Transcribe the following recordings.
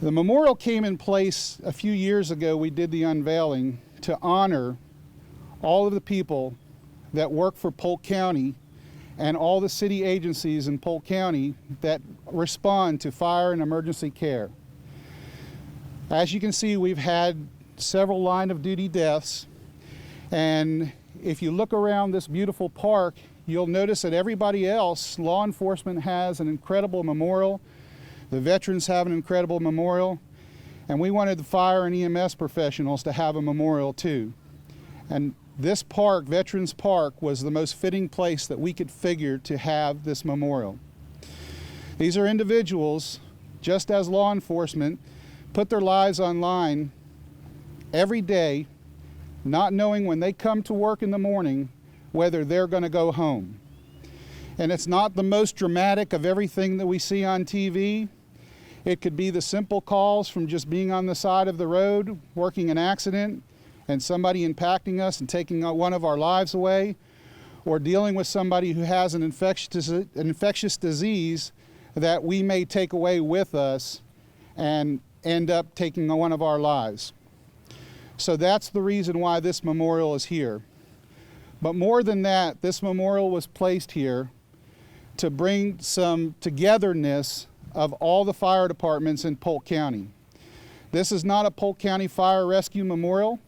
The memorial came in place a few years ago. We did the unveiling to honor all of the people that work for Polk County and all the city agencies in Polk County that respond to fire and emergency care. As you can see, we've had several line of duty deaths, and if you look around this beautiful park, you'll notice that everybody else, law enforcement has an incredible memorial, the veterans have an incredible memorial, and we wanted the fire and EMS professionals to have a memorial too. And this park, Veterans Park, was the most fitting place that we could figure to have this memorial. These are individuals, just as law enforcement, put their lives on line every day, not knowing when they come to work in the morning whether they're going to go home. And it's not the most dramatic of everything that we see on TV. It could be the simple calls from just being on the side of the road, working an accident, and somebody impacting us and taking one of our lives away, or dealing with somebody who has an infectious disease that we may take away with us and end up taking one of our lives. So that's the reason why this memorial is here. But more than that, this memorial was placed here to bring some togetherness of all the fire departments in Polk County. This is not a Polk County Fire Rescue Memorial.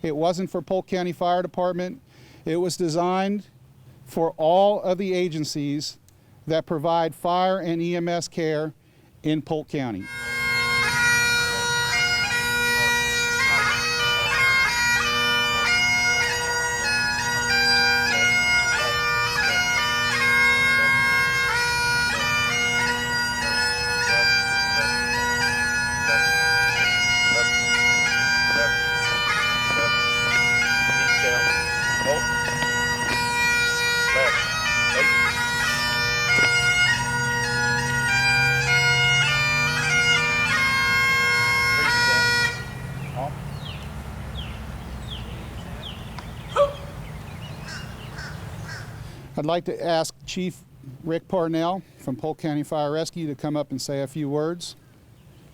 It wasn't for Polk County Fire Department. It was designed for all of the agencies that provide fire and EMS care in Polk County. I'd like to ask Chief Rick Parnell from Polk County Fire Rescue to come up and say a few words.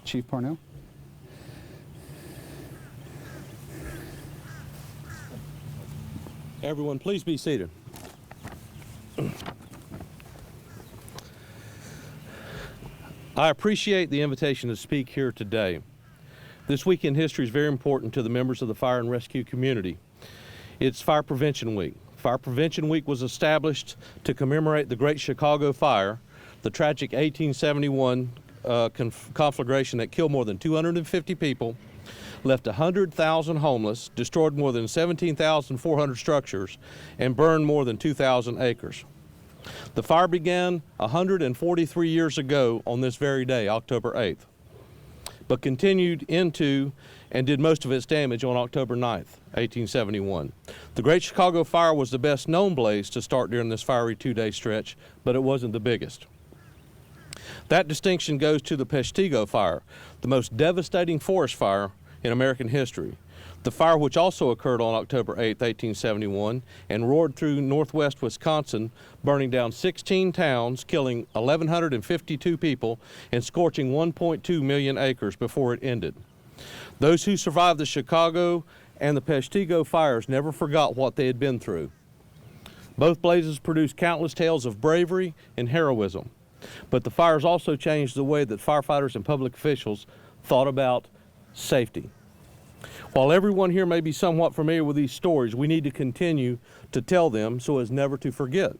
Chief Parnell. Everyone, please be seated. I appreciate the invitation to speak here today. This week in history is very important to the members of the fire and rescue community. It's Fire Prevention Week. Fire Prevention Week was established to commemorate the Great Chicago Fire, the tragic 1871 conflagration that killed more than 250 people, left 100,000 homeless, destroyed more than 17,400 structures, and burned more than 2,000 acres. The fire began 143 years ago on this very day, October 8th, but continued into and did most of its damage on October 9th, 1871. The Great Chicago Fire was the best known blaze to start during this fiery two-day stretch, but it wasn't the biggest. That distinction goes to the Peshtigo Fire, the most devastating forest fire in American history. The fire, which also occurred on October 8, 1871, and roared through northwest Wisconsin, burning down 16 towns, killing 1,152 people, and scorching 1.2 million acres before it ended. Those who survived the Chicago and the Peshtigo fires never forgot what they had been through. Both blazes produced countless tales of bravery and heroism, but the fires also changed the way that firefighters and public officials thought about safety. While everyone here may be somewhat familiar with these stories, we need to continue to tell them so as never to forget.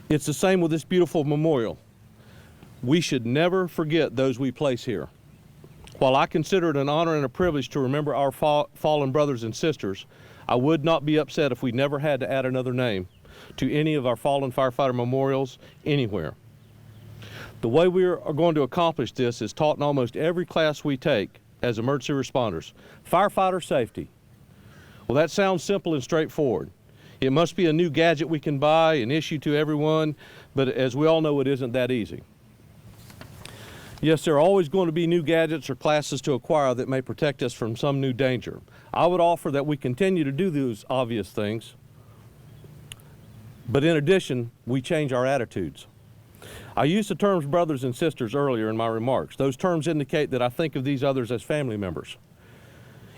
It's the same with this beautiful memorial. We should never forget those we place here. While I consider it an honor and a privilege to remember our fallen brothers and sisters, I would not be upset if we never had to add another name to any of our fallen firefighter memorials anywhere. The way we are going to accomplish this is taught in almost every class we take as emergency responders. Firefighter safety. Well, that sounds simple and straightforward. It must be a new gadget we can buy and issue to everyone, but as we all know, it isn't that easy. Yes, there are always going to be new gadgets or classes to acquire that may protect us from some new danger. I would offer that we continue to do those obvious things, but in addition, we change our attitudes. I used the terms brothers and sisters earlier in my remarks. Those terms indicate that I think of these others as family members.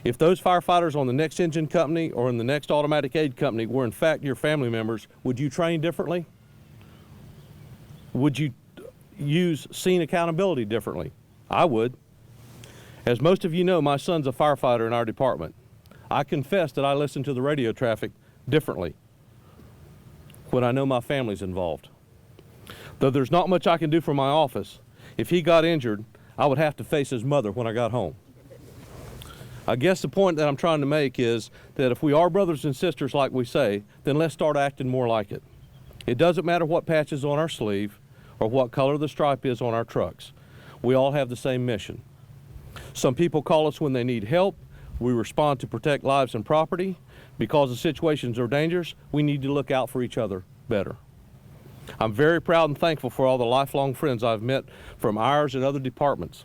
If those firefighters on the next engine company or in the next automatic aid company were in fact your family members, would you train differently? Would you use scene accountability differently? I would. As most of you know, my son's a firefighter in our department. I confess that I listen to the radio traffic differently when I know my family's involved. Though there's not much I can do from my office, if he got injured, I would have to face his mother when I got home. I guess the point that I'm trying to make is that if we are brothers and sisters like we say, then let's start acting more like it. It doesn't matter what patch is on our sleeve or what color the stripe is on our trucks. We all have the same mission. Some people call us when they need help. We respond to protect lives and property. Because the situations are dangerous, we need to look out for each other better. I'm very proud and thankful for all the lifelong friends I've met from ours and other departments.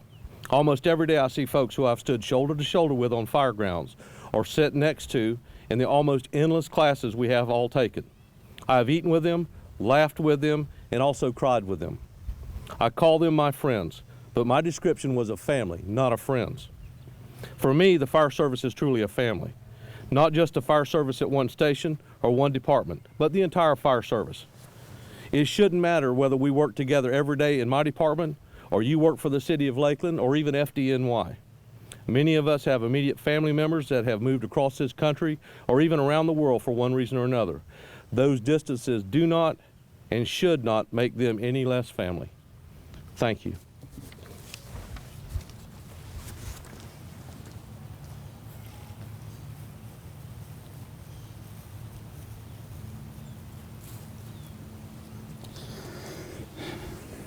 Almost every day I see folks who I've stood shoulder to shoulder with on fire grounds or sat next to in the almost endless classes we have all taken. I have eaten with them, laughed with them, and also cried with them. I call them my friends, but my description was of family, not of friends. For me, the fire service is truly a family. Not just a fire service at one station or one department, but the entire fire service. It shouldn't matter whether we work together every day in my department or you work for the city of Lakeland or even FDNY. Many of us have immediate family members that have moved across this country or even around the world for one reason or another. Those distances do not and should not make them any less family. Thank you.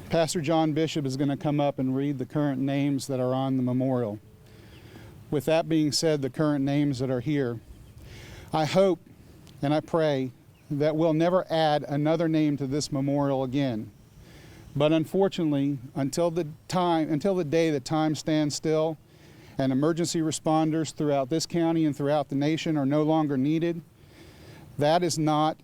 Pastor John Bishop is going to come up and read the current names that are on the memorial. With that being said, the current names that are here, I hope and I pray that we'll never add another name to this memorial again. But unfortunately, until the day that time stands still and emergency responders throughout this county and throughout the nation are no longer needed, that is not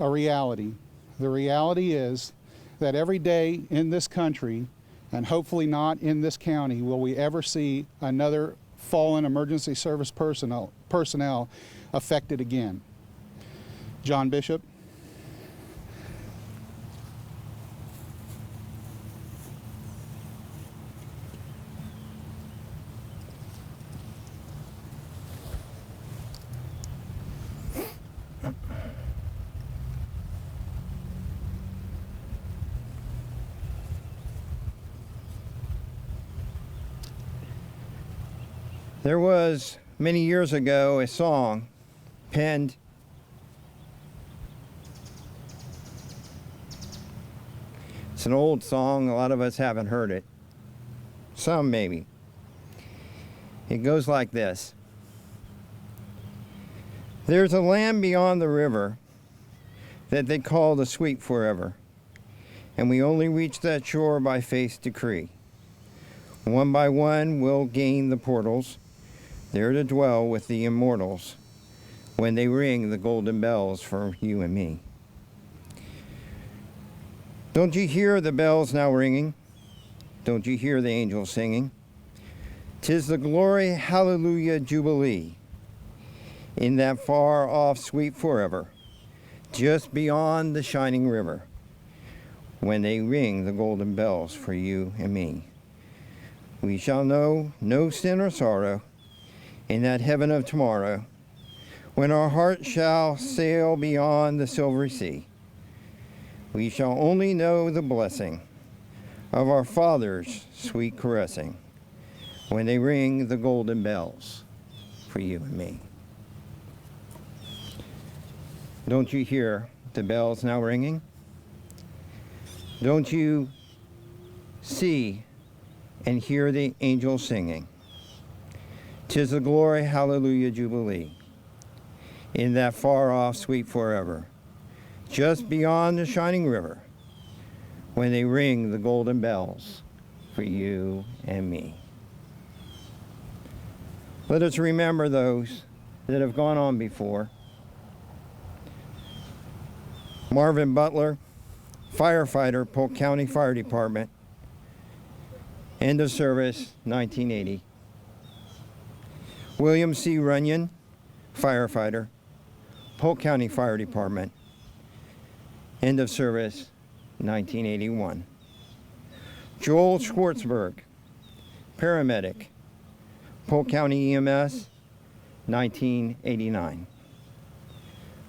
a reality. The reality is that every day in this country, and hopefully not in this county, will we ever see another fallen emergency service personnel affected again. John Bishop. There was, many years ago, a song penned It's an old song. A lot of us haven't heard it. Some maybe. It goes like this. There's a land beyond the river that they call the sweet forever, and we only reach that shore by faith's decree. One by one we'll gain the portals, there to dwell with the immortals, when they ring the golden bells for you and me. Don't you hear the bells now ringing? Don't you hear the angels singing? 'Tis the glory, hallelujah, jubilee, in that far off sweet forever, just beyond the shining river, when they ring the golden bells for you and me. We shall know no sin or sorrow in that heaven of tomorrow, when our hearts shall sail beyond the silvery sea. We shall only know the blessing of our Father's sweet caressing, when they ring the golden bells for you and me. Don't you hear the bells now ringing? Don't you see and hear the angels singing? 'Tis the glory, hallelujah, jubilee, in that far off sweet forever, just beyond the shining river, when they ring the golden bells for you and me. Let us remember those that have gone on before. Marvin Butler, Firefighter, Polk County Fire Department. End of service, 1980. William C. Runyon, firefighter, Polk County Fire Department. End of service, 1981. Joel Schwartzberg, paramedic, Polk County EMS, 1989.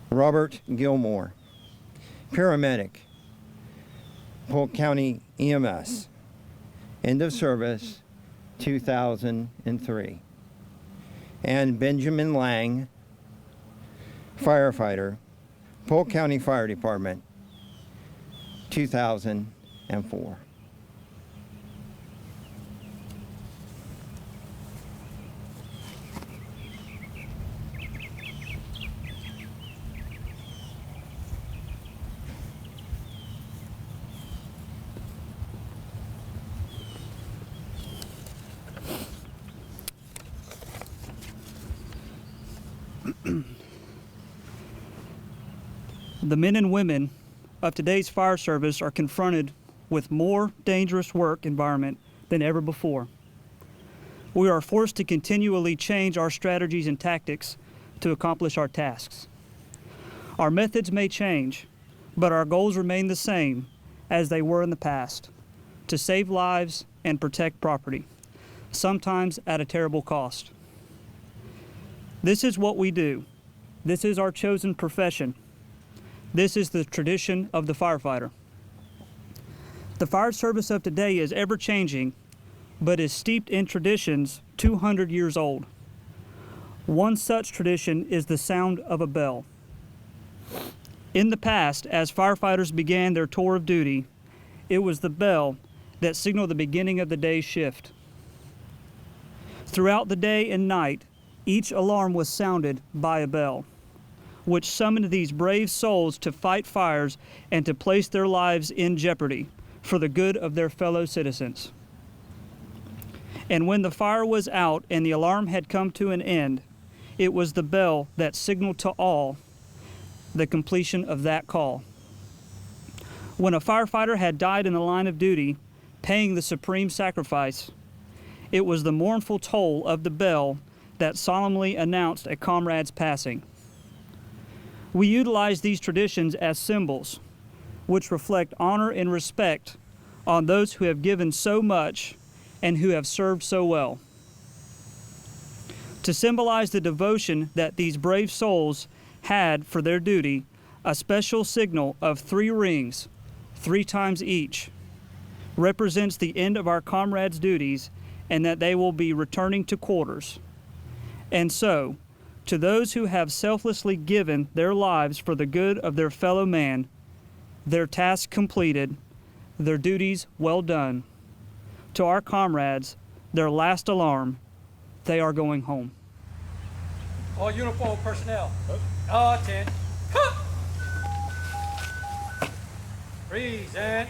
Robert Gilmore, paramedic, Polk County EMS. End of service, 2003. And Benjamin Lang, firefighter, Polk County Fire Department, 2004. The men and women of today's fire service are confronted with more dangerous work environment than ever before. We are forced to continually change our strategies and tactics to accomplish our tasks. Our methods may change, but our goals remain the same as they were in the past: to save lives and protect property, sometimes at a terrible cost. This is what we do. This is our chosen profession. This is the tradition of the firefighter. The fire service of today is ever-changing, but is steeped in traditions 200 years old. One such tradition is the sound of a bell. In the past, as firefighters began their tour of duty, it was the bell that signaled the beginning of the day's shift. Throughout the day and night, each alarm was sounded by a bell, which summoned these brave souls to fight fires and to place their lives in jeopardy for the good of their fellow citizens. And when the fire was out and the alarm had come to an end, it was the bell that signaled to all the completion of that call. When a firefighter had died in the line of duty, paying the supreme sacrifice, it was the mournful toll of the bell that solemnly announced a comrade's passing. We utilize these traditions as symbols, which reflect honor and respect on those who have given so much and who have served so well. To symbolize the devotion that these brave souls had for their duty, a special signal of 3 rings, 3 times each, represents the end of our comrades' duties and that they will be returning to quarters. And so, to those who have selflessly given their lives for the good of their fellow man, their task completed, their duties well done. To our comrades, their last alarm, they are going home. All uniform personnel. Attention. Freeze and